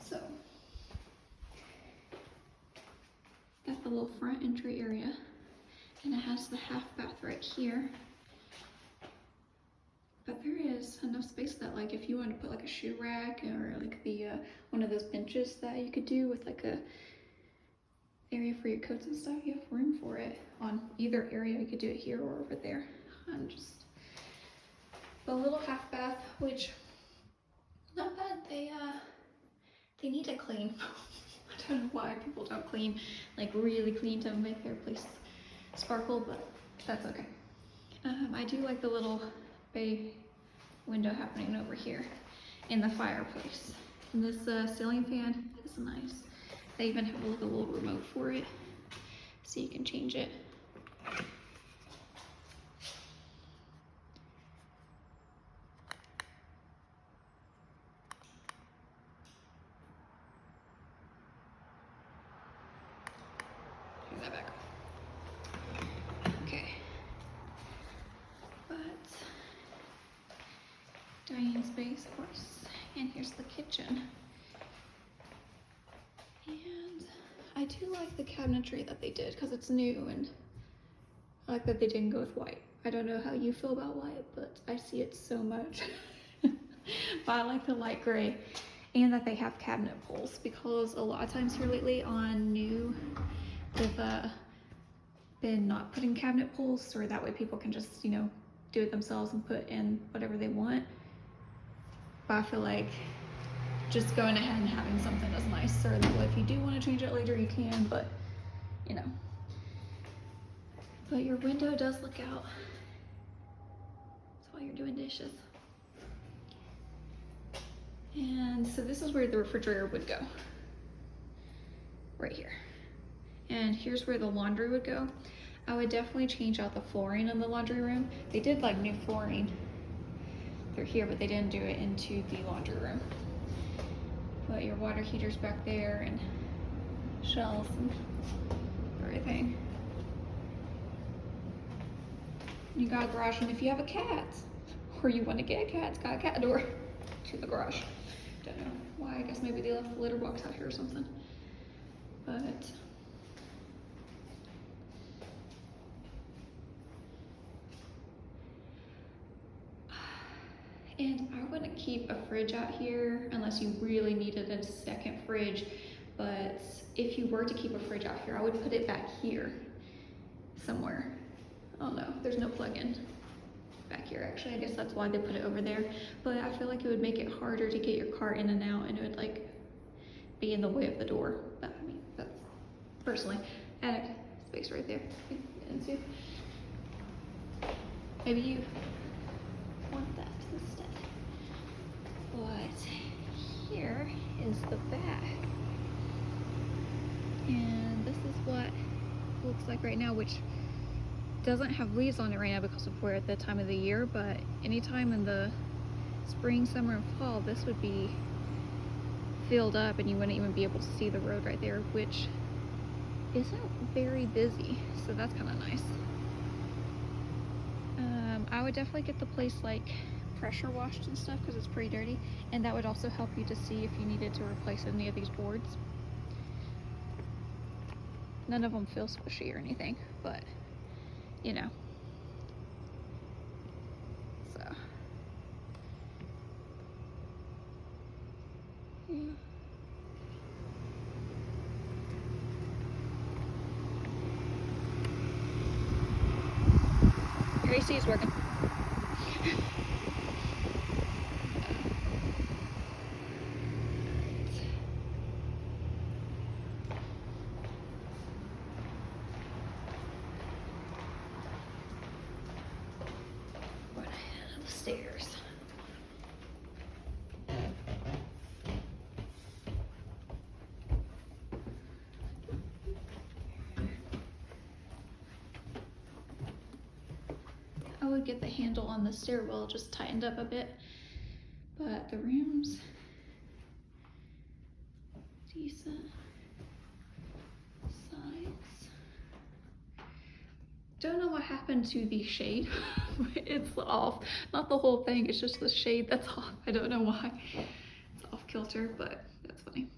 So, got the little front entry area, and it has the half bath right here. But there is enough space that, like, if you want to put like a shoe rack or like the one of those benches that you could do with like a area for your coats and stuff, you have room for it on either area. You could do it here or over there. And just a little half bath, which not bad. They need to clean. I don't know why people don't clean, like really clean to make their place sparkle, but that's okay. I do like the little bay window happening over here in the fireplace. And this ceiling fan is nice. They even have like a little remote for it, so you can change it. Turn that back. Okay. But dining space, of course. And here's the kitchen. And I do like the cabinetry that they did because it's new, and I like that they didn't go with white. I don't know how you feel about white, but I see it so much. But I like the light gray, and that they have cabinet pulls, because a lot of times here lately on new, they've been not putting cabinet pulls, or that way people can just, you know, do it themselves and put in whatever they want. But I feel like just going ahead and having something that's nice, or that way if you do want to change it later, you can, but you know. But your window does look out. That's while you're doing dishes. And so this is where the refrigerator would go. Right here. And here's where the laundry would go. I would definitely change out the flooring in the laundry room. They did like new flooring through here, but they didn't do it into the laundry room. But your water heater's back there, and shelves and everything. You got a garage, and if you have a cat, or you want to get a cat, it's got a cat door to the garage. Don't know why, I guess maybe they left the litter box out here or something. But and I wouldn't keep a fridge out here unless you really needed a second fridge. But if you were to keep a fridge out here, I would put it back here somewhere. Oh no, there's no plug-in back here actually. I guess that's why they put it over there. But I feel like it would make it harder to get your car in and out, and it would like be in the way of the door. But I mean, that's personally. Attic space right there. Into. Maybe you want that instead. But here is the back. And this is what it looks like right now, which doesn't have leaves on it right now because of we're at the time of the year, but anytime in the spring, summer, and fall, this would be filled up and you wouldn't even be able to see the road right there, which isn't very busy, so that's kind of nice. I would definitely get the place like pressure washed and stuff because it's pretty dirty, and that would also help you to see if you needed to replace any of these boards. None of them feel squishy or anything, but you know. So yeah. Your AC is working. Stairs. I would get the handle on the stairwell just tightened up a bit, but the room's decent size. Don't know what happened to the shade. It's off. Not the whole thing, it's just the shade that's off. I don't know why. It's off kilter, but that's funny.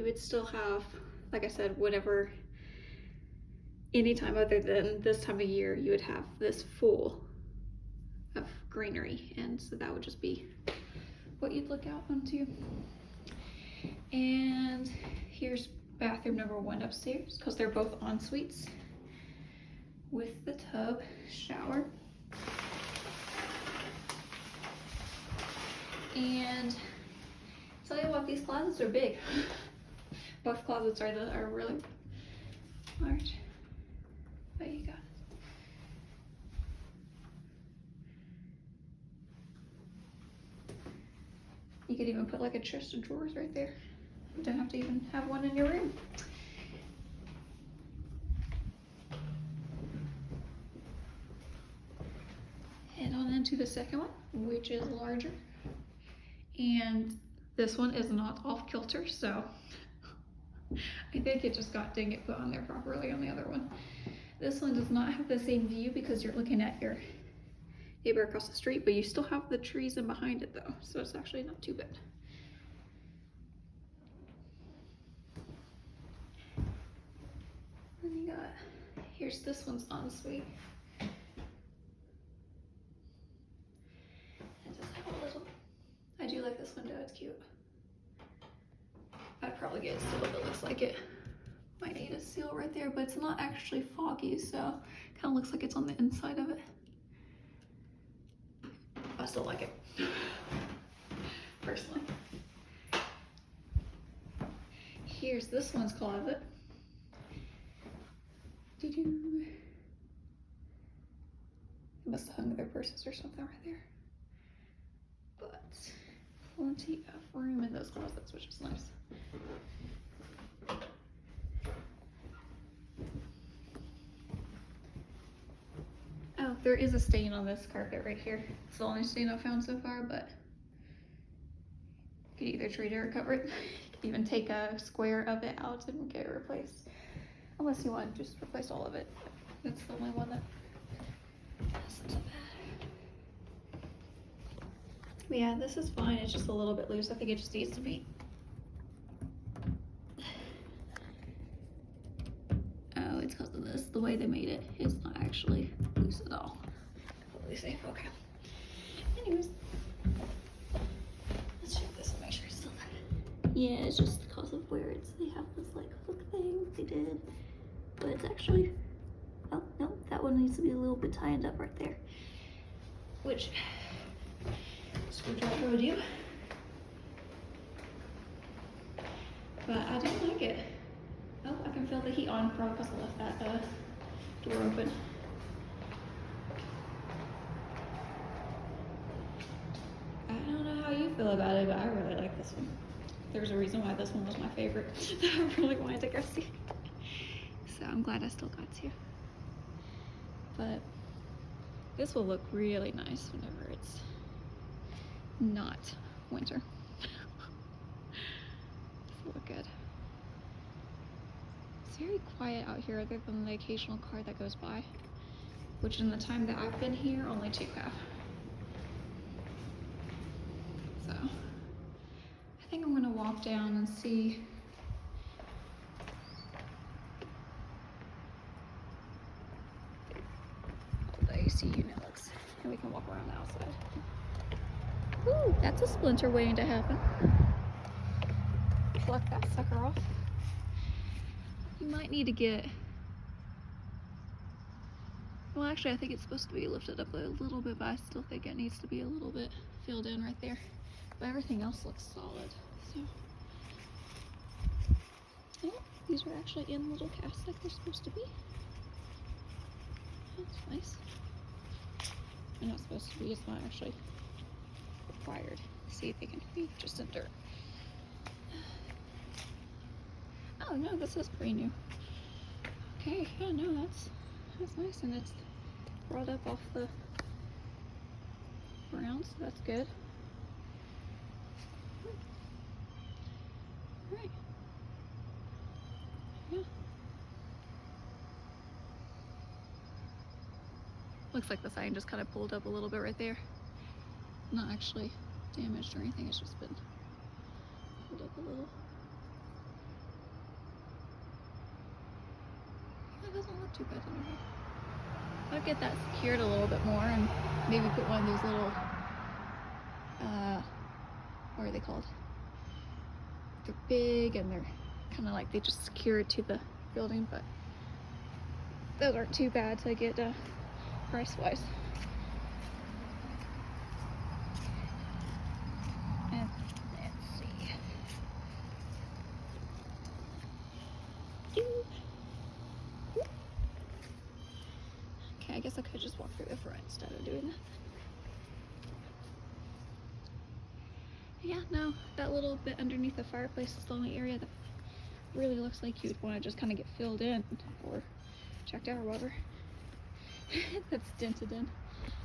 you would still have, like I said, whatever, anytime other than this time of year, you would have this full of greenery, and so that would just be what you'd look out onto. And here's bathroom number 1 upstairs, because they're both en suites with the tub, shower. And tell you what, these closets are big. Both closets are really large. But you got it. You could even put like a chest of drawers right there. You don't have to even have one in your room. Head on into the second one, which is larger. And this one is not off kilter, so I think it just got dang it put on there properly on the other one. This one does not have the same view because you're looking at your neighbor across the street, but you still have the trees in behind it though, so it's actually not too bad. Then you got, here's this one's ensuite. I do like this window, it's cute. I'd probably get a seal if it looks like it. Might need a seal right there, but it's not actually foggy, so it kind of looks like it's on the inside of it. I still like it, personally. Here's this one's closet. They must have hung their purses or something right there. But plenty of room in those closets, which is nice. Oh, there is a stain on this carpet right here. It's the only stain I've found so far, but you could either treat it or cover it. You could even take a square of it out and get it replaced. Unless you want to just replace all of it. That's the only one that isn't so bad. But yeah, this is fine. It's just a little bit loose. I think it just needs to be. Oh, it's because of this. The way they made it, it's not actually loose at all. Totally safe. Okay. Anyways, let's check this and make sure it's still there. Yeah, it's just because of where it's. They have this like hook thing they did, but it's actually. Oh no, that one needs to be a little bit tightened up right there. Which screwdriver would do. But I do like it. Oh, I can feel the heat on, probably because I left that door open. I don't know how you feel about it, but I really like this one. There's a reason why this one was my favorite. I really wanted to go see. So I'm glad I still got to. But this will look really nice whenever it's not winter. This will look good. It's very quiet out here other than the occasional car that goes by, which in the time that I've been here, only 2 have. So I think I'm gonna walk down and see how the AC unit looks, and we can walk around the outside. Ooh, that's a splinter waiting to happen. Pluck that sucker off. You might need to get, well actually I think it's supposed to be lifted up a little bit, but I still think it needs to be a little bit filled in right there. But everything else looks solid, so. Oh, these are actually in little casts like they're supposed to be. That's nice. They're not supposed to be, it's not actually required. See if they can be just in dirt. Oh no, this is pretty new. Okay, yeah, no, that's nice, and it's brought up off the ground, so that's good. Alright. Yeah. Looks like the sign just kind of pulled up a little bit right there. Not actually damaged or anything, it's just been pulled up a little. doesn't look too bad anymore. I'll get that secured a little bit more and maybe put one of those little, what are they called? They're big and they're kind of like they just secure it to the building, but those aren't too bad to get price-wise. And let's see. Okay, I guess I could just walk through the front instead of doing that. Yeah, no, that little bit underneath the fireplace is the only area that really looks like you'd want to just kind of get filled in or checked out or whatever. That's dented in,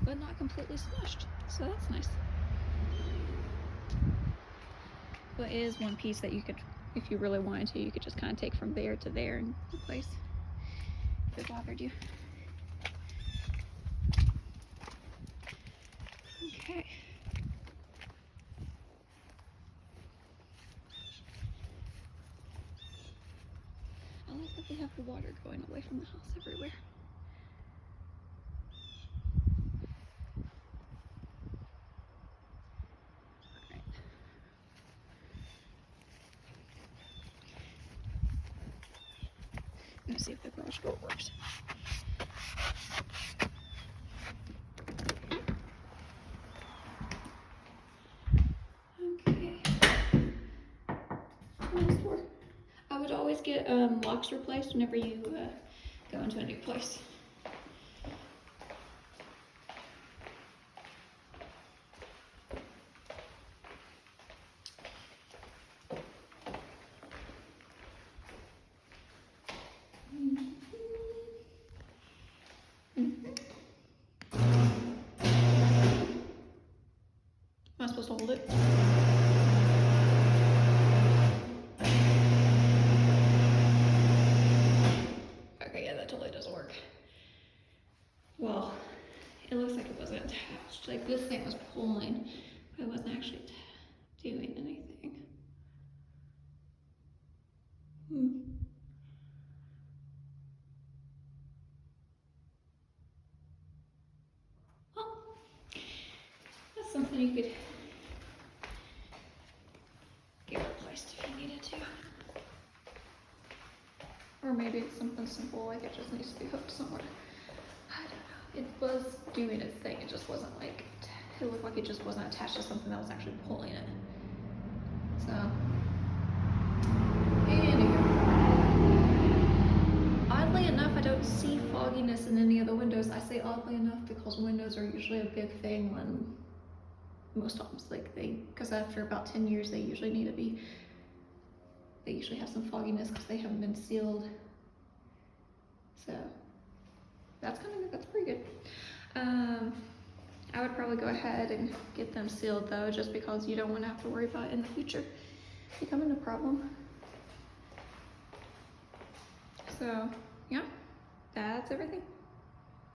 but not completely smushed, so that's nice. But it is one piece that you could, if you really wanted to, you could just kind of take from there to there and replace if it bothered you. Okay. I like that they have the water going away from the house everywhere. Alright. I'm gonna see if the garage door works. Okay. Nice door. I would always get locks replaced whenever you go into a new place. Am I supposed to hold it? Okay, yeah, that totally doesn't work. Well, it looks like it wasn't attached. Like this thing was pulling, but it wasn't actually doing anything. Well, that's something you could get replaced if you needed to. Or maybe it's something simple, like it just needs to be hooked somewhere. I don't know. It was doing its thing. It just wasn't like, it looked like it just wasn't attached to something that was actually pulling it. So, anywho. Oddly enough, I don't see fogginess in any of the windows. I say oddly enough because windows are usually a big thing when most homes, like because after about 10 years, they usually need to be, they usually have some fogginess because they haven't been sealed. So that's pretty good. I would probably go ahead and get them sealed though, just because you don't want to have to worry about it in the future becoming a problem. So yeah, that's everything.